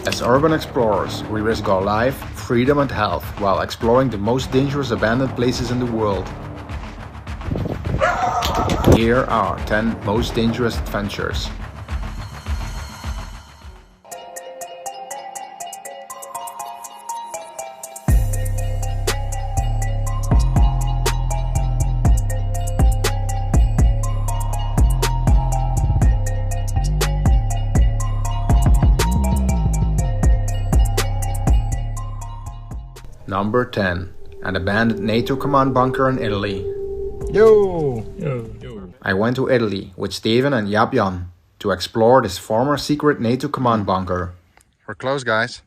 As urban explorers, we risk our life, freedom and health while exploring the most dangerous abandoned places in the world. Here are 10 most dangerous adventures. Number 10. An abandoned NATO command bunker in Italy. Yo! I went to Italy with Steven and Jan to explore this former secret NATO command bunker. We're close, guys.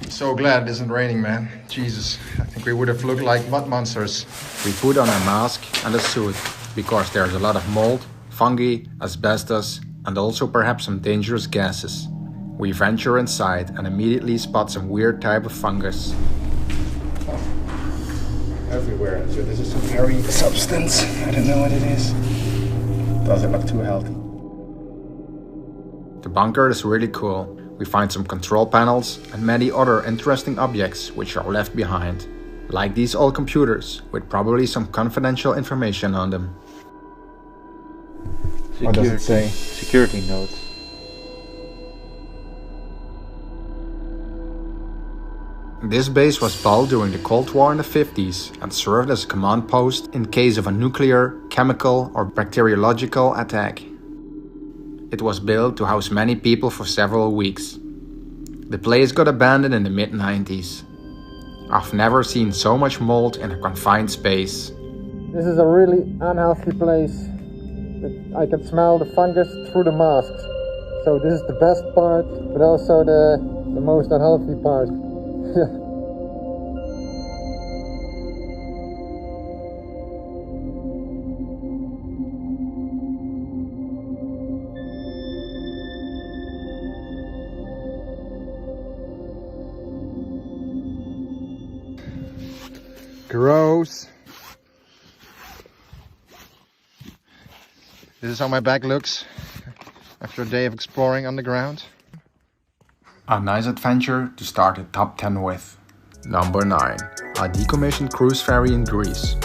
So glad it isn't raining, man. Jesus, I think we would have looked like mud monsters. We put on a mask and a suit because there's a lot of mold, fungi, asbestos, and also perhaps some dangerous gases. We venture inside and immediately spot some weird type of fungus. Everywhere, so this is some hairy substance. I don't know what it is. Doesn't look too healthy. The bunker is really cool. We find some control panels and many other interesting objects which are left behind. Like these old computers with probably some confidential information on them. What does it say? Security notes. This base was built during the Cold War in the 50s and served as a command post in case of a nuclear, chemical or bacteriological attack. It was built to house many people for several weeks. The place got abandoned in the mid-90s. I've never seen so much mold in a confined space. This is a really unhealthy place. I can smell the fungus through the masks. So this is the best part, but also the most unhealthy part. Gross. This is how my back looks after a day of exploring underground. A nice adventure to start the top 10 with. Number 9. A decommissioned cruise ferry in Greece.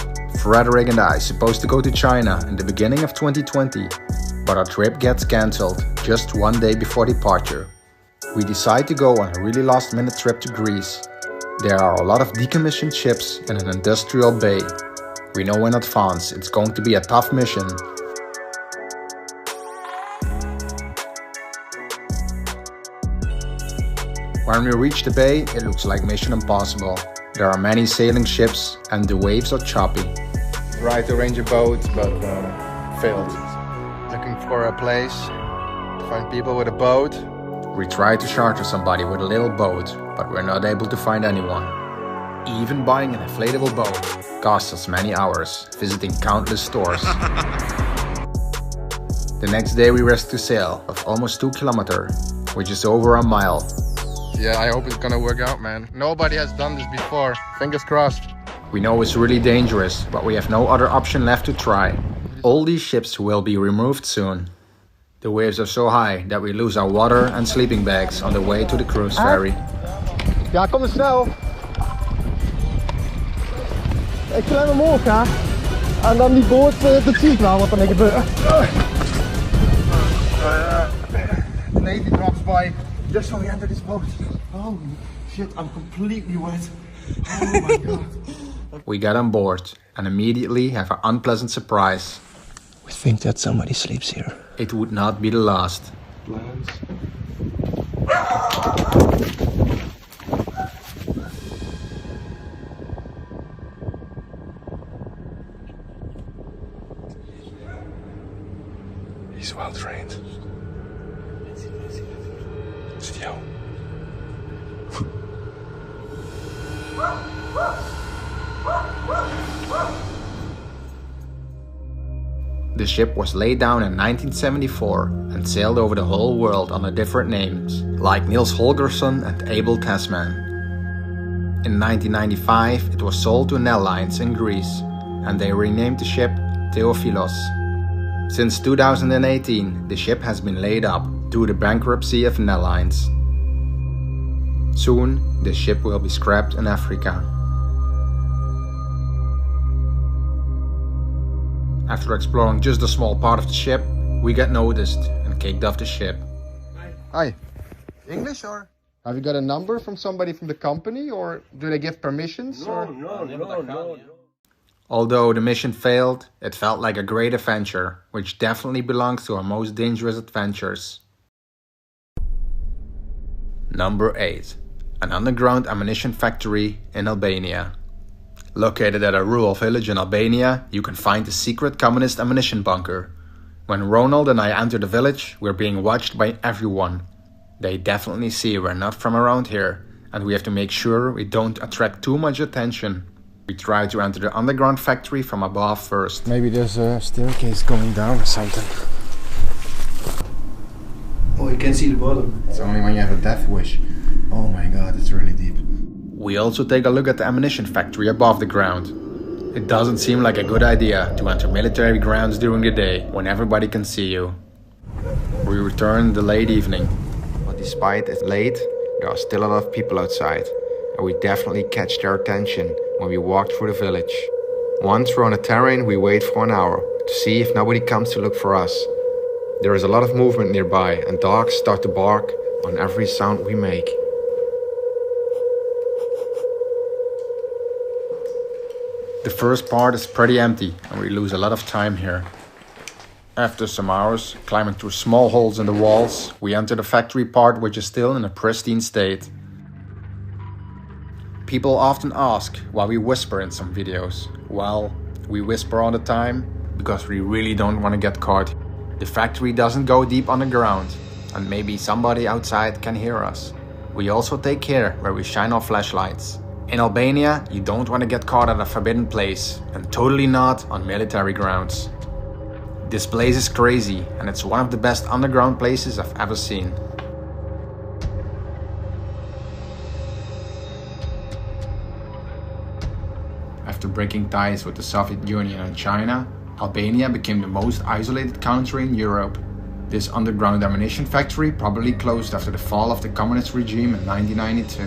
Frederick and I supposed to go to China in the beginning of 2020, but our trip gets cancelled just one day before departure. We decide to go on a really last-minute trip to Greece. There are a lot of decommissioned ships in an industrial bay. We know in advance it's going to be a tough mission. When we reach the bay, it looks like Mission Impossible. There are many sailing ships and the waves are choppy. Tried to arrange a boat, but failed. Looking for a place to find people with a boat. We tried to charter somebody with a little boat, but we're not able to find anyone. Even buying an inflatable boat costs us many hours, visiting countless stores. The next day we risked to sail of almost 2 kilometers, which is over a mile. Yeah, I hope it's gonna work out, man. Nobody has done this before. Fingers crossed. We know it's really dangerous, but we have no other option left to try. All these ships will be removed soon. The waves are so high that we lose our water and sleeping bags on the way to the cruise ferry. Ja, kom er snel. Ik klim omhoog, ja. En dan die boot, dat zie ik wel wat er gebeurt. The Navy drops by just so we enter this boat. Oh shit, I'm completely wet. Oh my god. We get on board and immediately have an unpleasant surprise. We think that somebody sleeps here. It would not be the last. He's well trained. Is it jou? The ship was laid down in 1974 and sailed over the whole world under different names, like Niels Holgersson and Abel Tasman. In 1995, it was sold to Nel Lines in Greece. and they renamed the ship Theophilos. Since 2018, the ship has been laid up due to the bankruptcy of Netherlands. Soon, the ship will be scrapped in Africa. After exploring just a small part of the ship, we got noticed and kicked off the ship. Hi. English or? Have you got a number from somebody from the company, or do they give permissions? No. Although the mission failed, it felt like a great adventure, which definitely belongs to our most dangerous adventures. Number 8. An underground ammunition factory in Albania. Located at a rural village in Albania, you can find a secret communist ammunition bunker. When Ronald and I enter the village, we're being watched by everyone. They definitely see we're not from around here, and we have to make sure we don't attract too much attention. We try to enter the underground factory from above first. Maybe there's a staircase going down or something. Oh, you can see the bottom. It's only when you have a death wish. Oh my god, it's really deep. We also take a look at the ammunition factory above the ground. It doesn't seem like a good idea to enter military grounds during the day, when everybody can see you. We return in the late evening. But despite it's late, there are still a lot of people outside. And we definitely catch their attention when we walk through the village. Once we're on the terrain, we wait for an hour to see if nobody comes to look for us. There is a lot of movement nearby, and dogs start to bark on every sound we make. The first part is pretty empty, and we lose a lot of time here. After some hours, climbing through small holes in the walls, we enter the factory part, which is still in a pristine state. People often ask why we whisper in some videos. Well, we whisper all the time because we really don't want to get caught. The factory doesn't go deep underground, and maybe somebody outside can hear us. We also take care where we shine our flashlights. In Albania, you don't want to get caught at a forbidden place, and totally not on military grounds. This place is crazy, and it's one of the best underground places I've ever seen. After breaking ties with the Soviet Union and China, Albania became the most isolated country in Europe. This underground ammunition factory probably closed after the fall of the communist regime in 1992.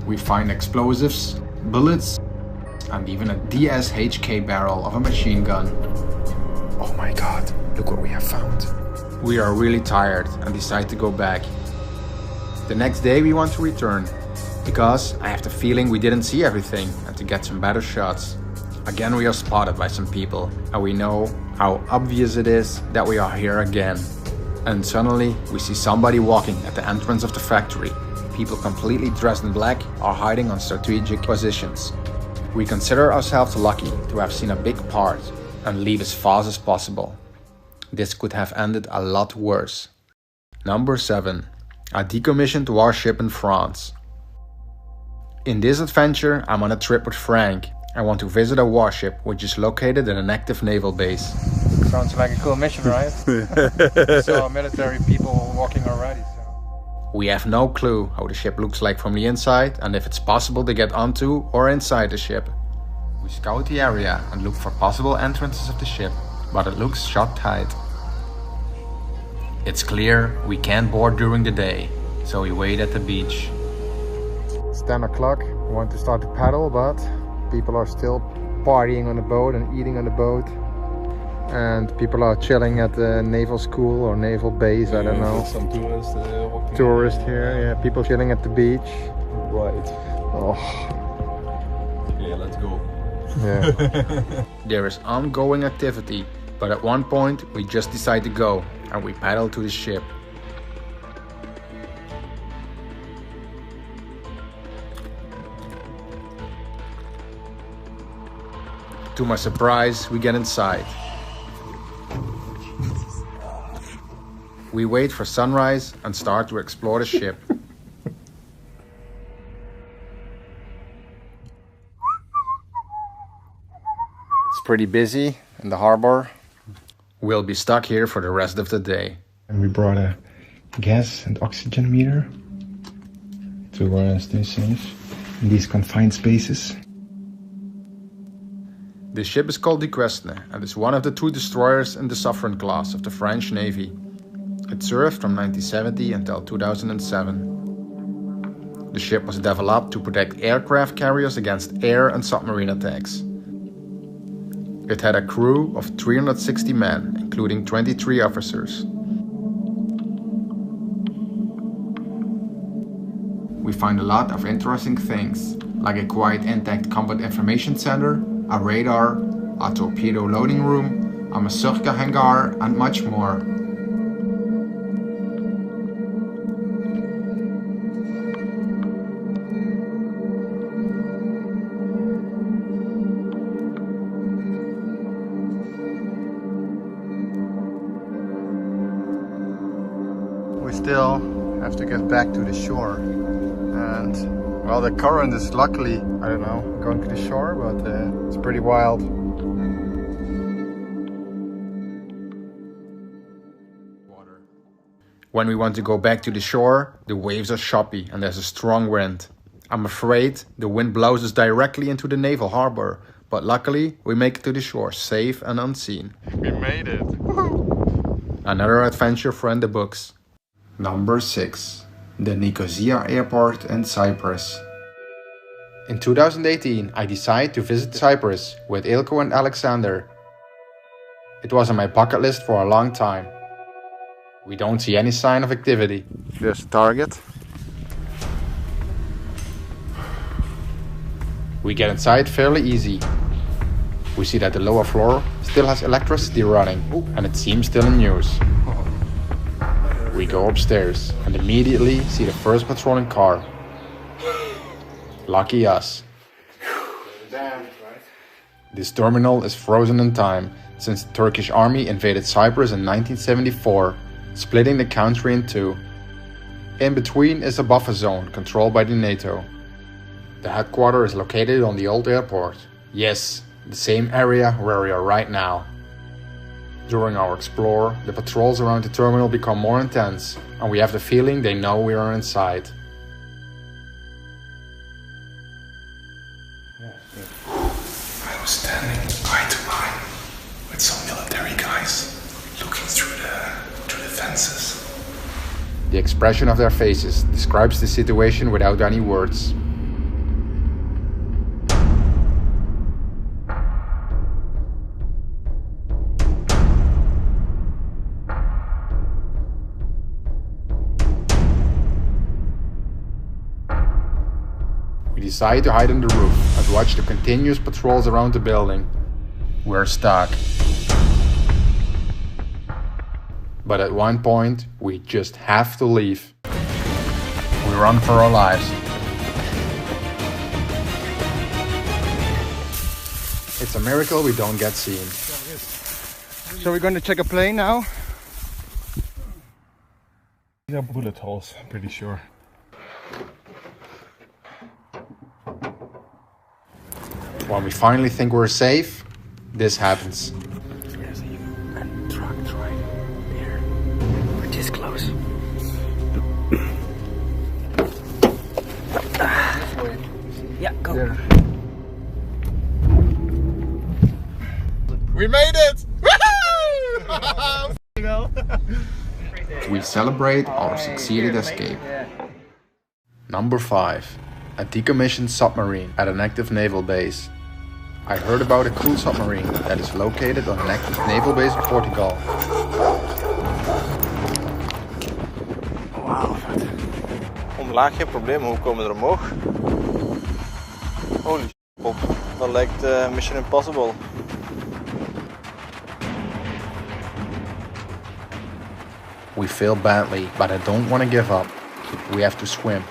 We find explosives, bullets, and even a DSHK barrel of a machine gun. Oh my god, look what we have found. We are really tired and decide to go back. The next day we want to return, because I have the feeling we didn't see everything and to get some better shots. Again we are spotted by some people, and we know how obvious it is that we are here again. And suddenly we see somebody walking at the entrance of the factory. People completely dressed in black are hiding on strategic positions. We consider ourselves lucky to have seen a big part and leave as fast as possible. This could have ended a lot worse. Number 7. A decommissioned warship in France. In this adventure, I'm on a trip with Frank. I want to visit a warship which is located in an active naval base. Sounds like a cool mission, right? So military people walking already. We have no clue how the ship looks like from the inside and if it's possible to get onto or inside the ship. We scout the area and look for possible entrances of the ship, but it looks shut tight. It's clear we can't board during the day, so we wait at the beach. It's 10 o'clock, we want to start to paddle, but people are still partying on the boat and eating on the boat. And people are chilling at the naval school or naval base, I don't know. Some tourists walking. Tourists here, yeah, people chilling at the beach. Right. Oh. Yeah, let's go. Yeah. There is ongoing activity, but at one point we just decide to go and we paddle to the ship. To my surprise, we get inside. We wait for sunrise and start to explore the ship. It's pretty busy in the harbor. We'll be stuck here for the rest of the day. And we brought a gas and oxygen meter to stay safe in these confined spaces. This ship is called the Quesne and is one of the 2 destroyers in the Sovereign class of the French Navy. It served from 1970 until 2007. The ship was developed to protect aircraft carriers against air and submarine attacks. It had a crew of 360 men, including 23 officers. We find a lot of interesting things, like a quite intact combat information center, a radar, a torpedo loading room, a mazurka hangar, and much more. We still have to get back to the shore, and well, the current is luckily, I don't know, going to the shore, but it's pretty wild. When we want to go back to the shore, the waves are choppy and there's a strong wind. I'm afraid the wind blows us directly into the naval harbor, but luckily we make it to the shore safe and unseen. We made it! Another adventure for in the books. Number 6. The Nicosia Airport in Cyprus. In 2018 I decided to visit Cyprus with Ilko and Alexander. It was on my bucket list for a long time. We don't see any sign of activity. There's a target. We get inside fairly easy. We see that the lower floor still has electricity running and it seems still in use. We go upstairs and immediately see the first patrolling car. Lucky us. This terminal is frozen in time since the Turkish army invaded Cyprus in 1974, splitting the country in 2. In between is a buffer zone controlled by the NATO. The headquarters is located on the old airport. Yes, the same area where we are right now. During our explore, the patrols around the terminal become more intense, and we have the feeling they know we are inside. I was standing eye to eye with some military guys looking through the fences. The expression of their faces describes the situation without any words. We decide to hide on the roof and watch the continuous patrols around the building. We're stuck. But at one point, we just have to leave. We run for our lives. It's a miracle we don't get seen. So we're going to check a plane now? These are bullet holes, I'm pretty sure. When we finally think we're safe, this happens. There's a truck right there. We're this close. Yeah, go. Yeah. We made it! We celebrate our succeeded escape. Number 5. A decommissioned submarine at an active naval base. I heard about a cool submarine that is located on an active naval base in Portugal. Wauw. Omlaag geen probleem, hoe komen we er omhoog? Holy shit, dat lijkt Mission Impossible. We fail badly, but I don't want to give up. We have to swim.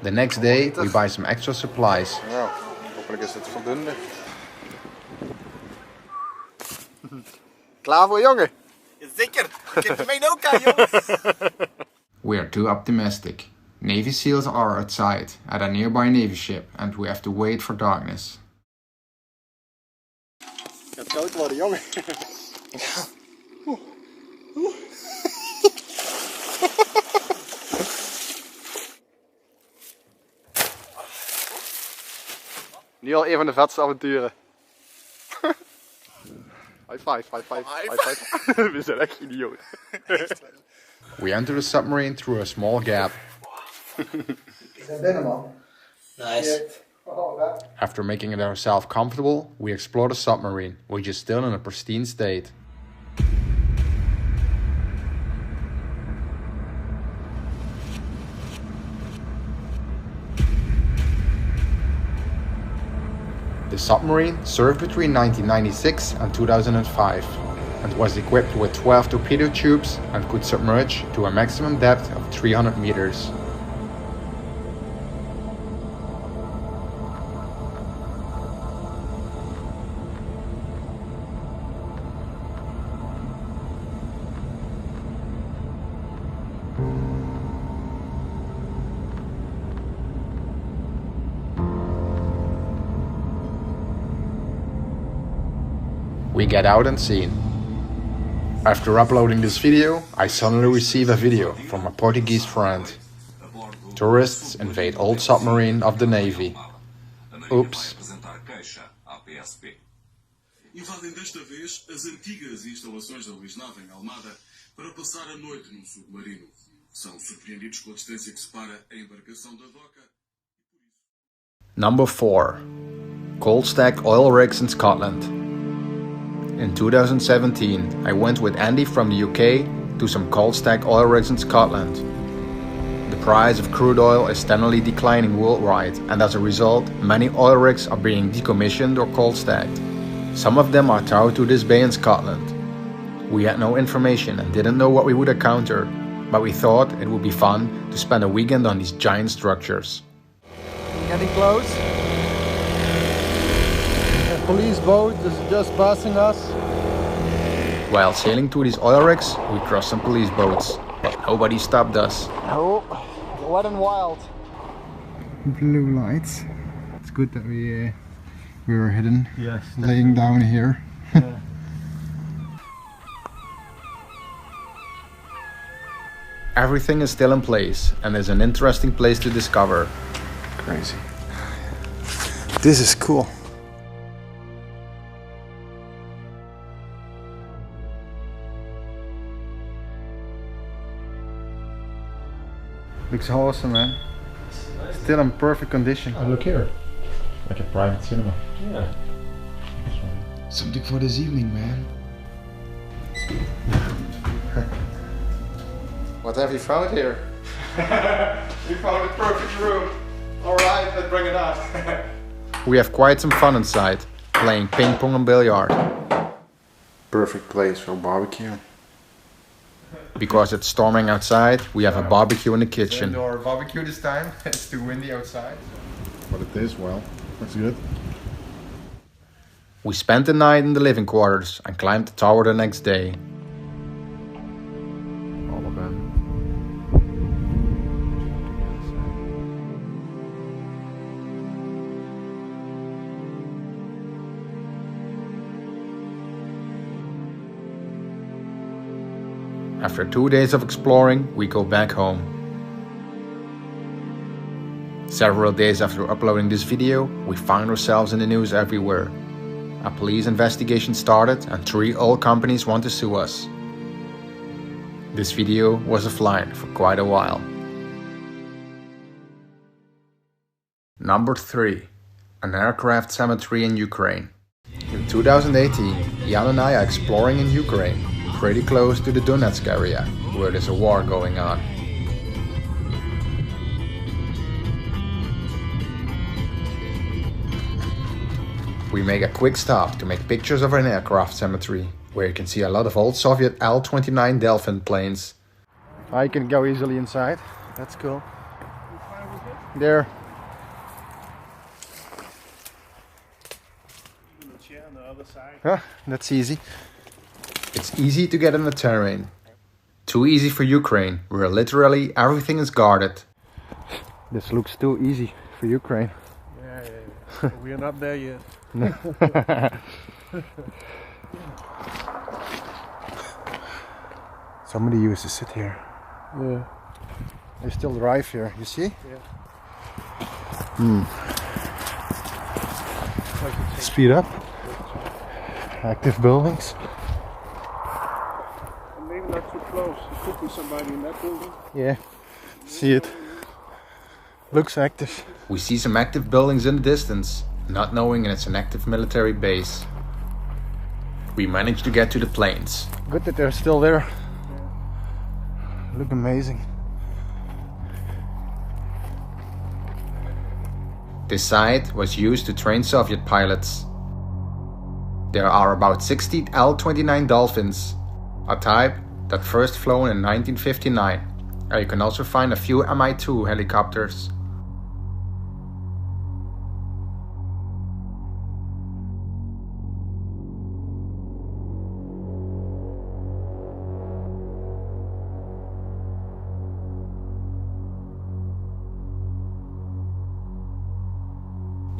The next day we buy some extra supplies. Nou, hopelijk is het voldoende. Klaar voor jongen? Zeker, ik heb mij ook aan jongens. We are too optimistic. Navy SEALs are outside at a nearby Navy ship and we have to wait for darkness. Het gaat koud worden, jongen. Nu al een van de vetste avonturen. High five, high five, high five. We zijn echt idioot. We enter the submarine through a small gap. Nice. After making it ourselves comfortable, we explore the submarine, which is still in a pristine state. The submarine served between 1996 and 2005 and was equipped with 12 torpedo tubes and could submerge to a maximum depth of 300 meters. We get out and scene. After uploading this video, I suddenly receive a video from a Portuguese friend. Tourists invade old submarine of the Navy. Oops. Invadem desta vez as antigas instalações da Luís Nava em Almada para passar a noite num submarino. São surpreendidos com a distância que separa a embarcação da doca. Number 4. Cold stack oil rigs in Scotland. In 2017, I went with Andy from the UK to some cold stack oil rigs in Scotland. The price of crude oil is steadily declining worldwide, and as a result, many oil rigs are being decommissioned or cold stacked. Some of them are towed to this bay in Scotland. We had no information and didn't know what we would encounter, but we thought it would be fun to spend a weekend on these giant structures. Getting close. A police boat is just passing us. While sailing to these oil rigs, we crossed some police boats, but nobody stopped us. Oh, wet and wild. Blue lights. It's good that we were hidden. Yes. Laying down here. Yeah. Everything is still in place and is an interesting place to discover. Crazy. This is cool. Looks awesome, man. Still in perfect condition. Oh, look here. Like a private cinema. Yeah. Something for this evening, man. What have you found here? We found a perfect room. Alright, let's bring it on. We have quite some fun inside, playing ping pong and billiard. Perfect place for barbecue. Because it's storming outside, we have a barbecue in the kitchen. Indoor barbecue this time. It's too windy outside. But it is, well, that's good. We spent the night in the living quarters and climbed the tower the next day. All of them. After 2 days of exploring, we go back home. Several days after uploading this video, we found ourselves in the news everywhere. A police investigation started and 3 oil companies want to sue us. This video was offline for quite a while. Number 3. An aircraft cemetery in Ukraine. In 2018, Jan and I are exploring in Ukraine, pretty close to the Donetsk area, where there's a war going on. We make a quick stop to make pictures of an aircraft cemetery, where you can see a lot of old Soviet Il-29 Delfin planes. I can go easily inside. That's cool. There. Huh, that's easy. It's easy to get in the terrain. Too easy for Ukraine, where literally everything is guarded. This looks too easy for Ukraine. Yeah. We are not there yet. Somebody used to sit here. Yeah. They still drive here, you see? Yeah. Speed up. active buildings. Maybe not too close. There could be somebody in that building. Yeah, see it. Looks active. We see some active buildings in the distance, not knowing it's an active military base. We managed to get to the planes. Good that they're still there. Look amazing. This site was used to train Soviet pilots. There are about 60 L-29 Dolphins, a type that first flown in 1959. You can also find a few Mi-2 helicopters.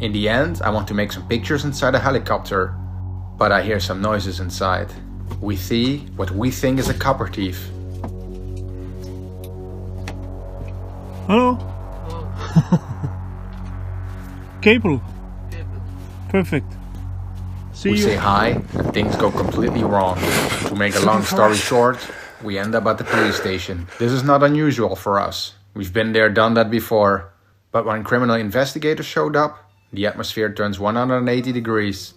In the end, I want to make some pictures inside a helicopter, but I hear some noises inside. We see what we think is a copper thief. Hello? Cable. Perfect. See We you. say hi and things go completely wrong. To make a long story short, we end up at the police station. This is not unusual for us. We've been there, done that before. But when criminal investigators showed up, the atmosphere turns 180 degrees.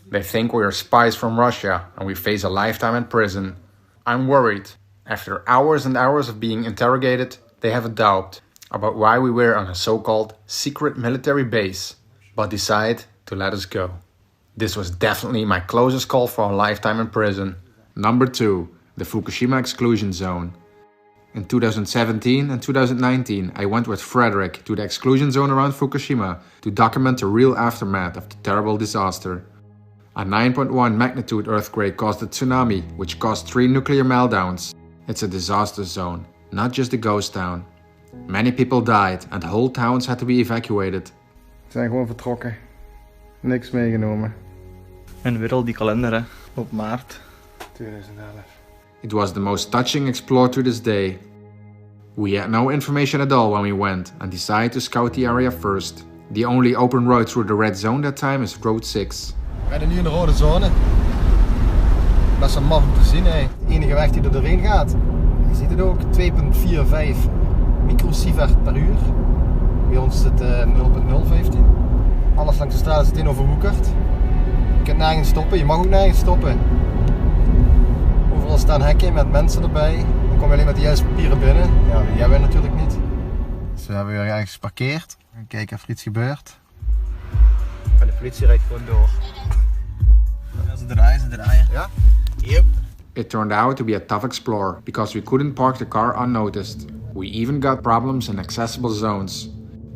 They think we are spies from Russia and we face a lifetime in prison. I'm worried. After hours and hours of being interrogated, they have a doubt about why we were on a so-called secret military base, but decide to let us go. This was definitely my closest call for a lifetime in prison. Number 2, the Fukushima exclusion zone. In 2017 and 2019, I went with Frederick to the exclusion zone around Fukushima to document the real aftermath of the terrible disaster. A 9.1 magnitude earthquake caused a tsunami, which caused 3 nuclear meltdowns. It's a disaster zone, not just a ghost town. Many people died and whole towns had to be evacuated. We zijn gewoon vertrokken. Niks meegenomen. En weer al die kalender hè, op maart. 2011. It was the most touching explored to this day. We had no information at all when we went and decided to scout the area first. The only open road through the red zone that time is Road 6. We rijden nu in de rode zone. Dat is een maf om te zien. Hè. De enige weg die er doorheen gaat. Je ziet het ook, 2.45 microsievert per uur. Bij ons zit 0.015. Alles langs de straat is het overwoekerd. Je kunt nergens stoppen, je mag ook nergens stoppen. Overal staan hekken met mensen erbij. Dan kom je alleen met de juiste papieren binnen. Ja, die hebben we natuurlijk niet. Dus we hebben weer ergens geparkeerd. En kijken of er iets gebeurt. En de politie rijdt gewoon door. Ja, ze draaien. Ja? Yep. It turned out to be a tough explore because we couldn't park the car unnoticed. We even got problems in accessible zones.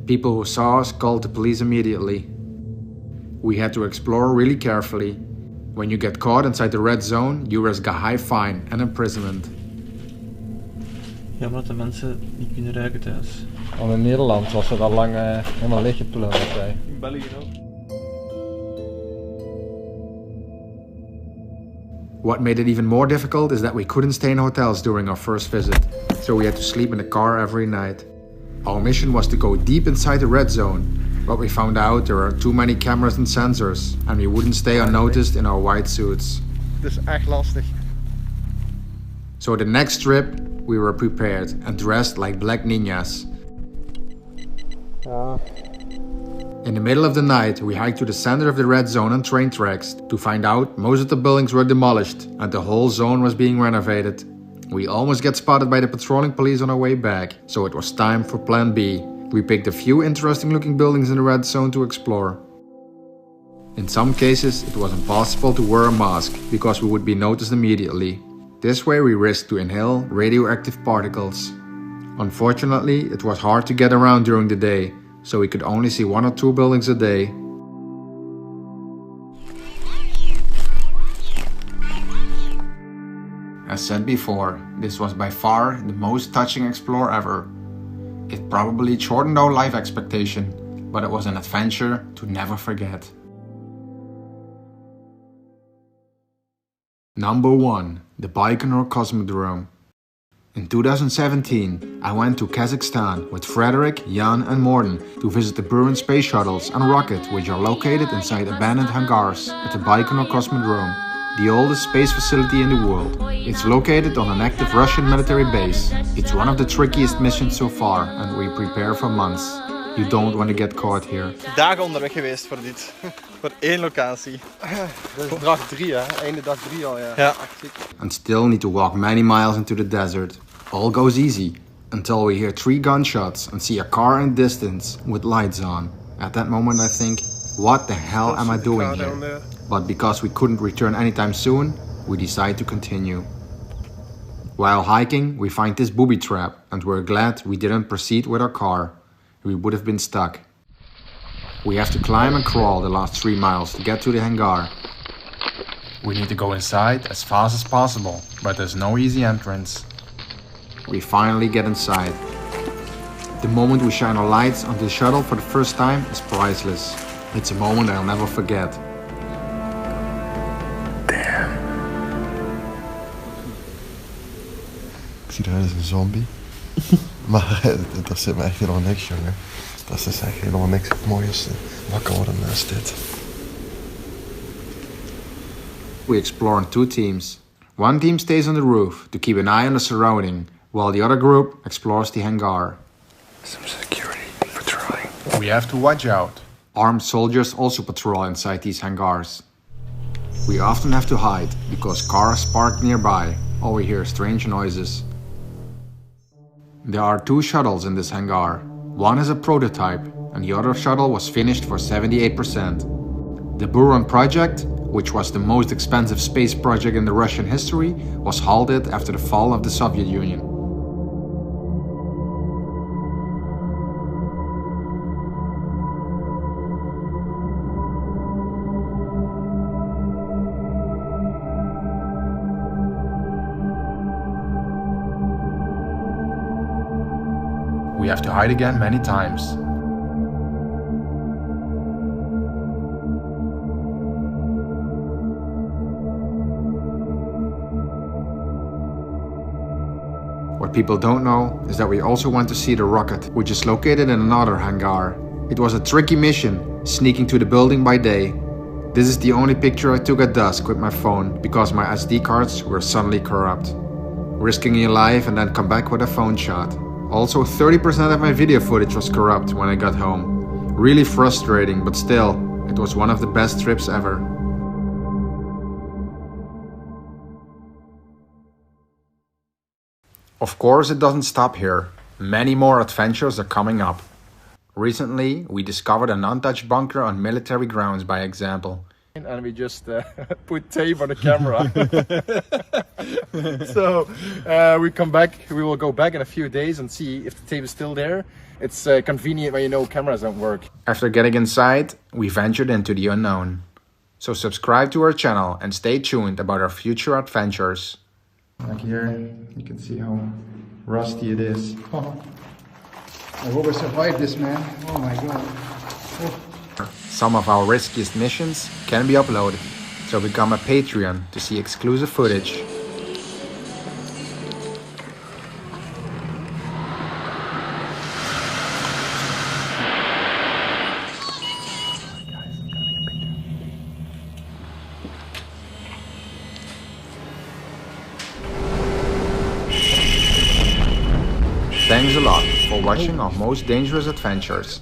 People who saw us called the police immediately. We had to explore really carefully. When you get caught inside the red zone, you risk a high fine and imprisonment. Ja, omdat de mensen niet kunnen ruiken thuis. Al in Nederland was het al lang helemaal leeggeplunderd. In België ook. What made it even more difficult is that we couldn't stay in hotels during our first visit, so we had to sleep in the car every night. Our mission was to go deep inside the red zone, but we found out there are too many cameras and sensors, and we wouldn't stay unnoticed in our white suits. Het is echt lastig. So the next trip, we were prepared and dressed like black ninjas. Ja. In the middle of the night, we hiked to the center of the red zone on train tracks to find out most of the buildings were demolished and the whole zone was being renovated. We almost get spotted by the patrolling police on our way back, so it was time for plan B. We picked a few interesting looking buildings in the red zone to explore. In some cases, it was impossible to wear a mask because we would be noticed immediately. This way we risked to inhale radioactive particles. Unfortunately, it was hard to get around during the day, so we could only see 1 or 2 buildings a day. As said before, this was by far the most touching explore ever. It probably shortened our life expectation, but it was an adventure to never forget. Number 1. The Baikonur Cosmodrome. In 2017, I went to Kazakhstan with Frederick, Jan and Morten to visit the Buran space shuttles and rocket which are located inside abandoned hangars at the Baikonur Cosmodrome. the oldest space facility in the world. It's located on an active Russian military base. It's one of the trickiest missions so far and we prepare for months. You don't want to get caught here. Dagen onderweg geweest voor dit. Voor één locatie. Dat is dag 3 hè? Einde dag 3 al ja. Ja. And still need to walk many miles into the desert. All goes easy until we hear 3 gunshots and see a car in the distance with lights on. At that moment I think, what the hell am I doing here? But because we couldn't return anytime soon, we decide to continue. While hiking, we find this booby trap and we're glad we didn't proceed with our car. We would have been stuck. We have to climb and crawl the last 3 miles to get to the hangar. We need to go inside as fast as possible, but there's no easy entrance. We finally get inside. The moment we shine our lights on the shuttle for the first time is priceless. It's a moment I'll never forget. Damn. Ik zie eruit als een zombie. Maar dat zit me echt helemaal niks, jongen. Dat is echt helemaal niks het mooiste. Wakker worden naast dit. We explore in 2 teams. One team stays on the roof to keep an eye on the surrounding, while the other group explores the hangar. Some security patrolling. We have to watch out. Armed soldiers also patrol inside these hangars. We often have to hide because cars parked nearby, or we hear strange noises. There are 2 shuttles in this hangar. One is a prototype, and the other shuttle was finished for 78%. The Buran project, which was the most expensive space project in the Russian history, was halted after the fall of the Soviet Union. We have to hide again many times. What people don't know is that we also went to see the rocket, which is located in another hangar. It was a tricky mission, sneaking to the building by day. This is the only picture I took at dusk with my phone, because my SD cards were suddenly corrupt. Risking your life and then come back with a phone shot. Also, 30% of my video footage was corrupt when I got home. Really frustrating, but still, it was one of the best trips ever. Of course, it doesn't stop here. Many more adventures are coming up. Recently, we discovered an untouched bunker on military grounds by example. And we just put tape on the camera. So we come back, we will go back in a few days and see if the tape is still there. It's convenient when you know cameras don't work. After getting inside, we ventured into the unknown. So subscribe to our channel and stay tuned about our future adventures. Like here, you can see how rusty it is. I hope I survived this, man. Oh my god. Oh. Some of our riskiest missions can be uploaded, so become a Patreon to see exclusive footage. Thanks a lot for watching our most dangerous adventures.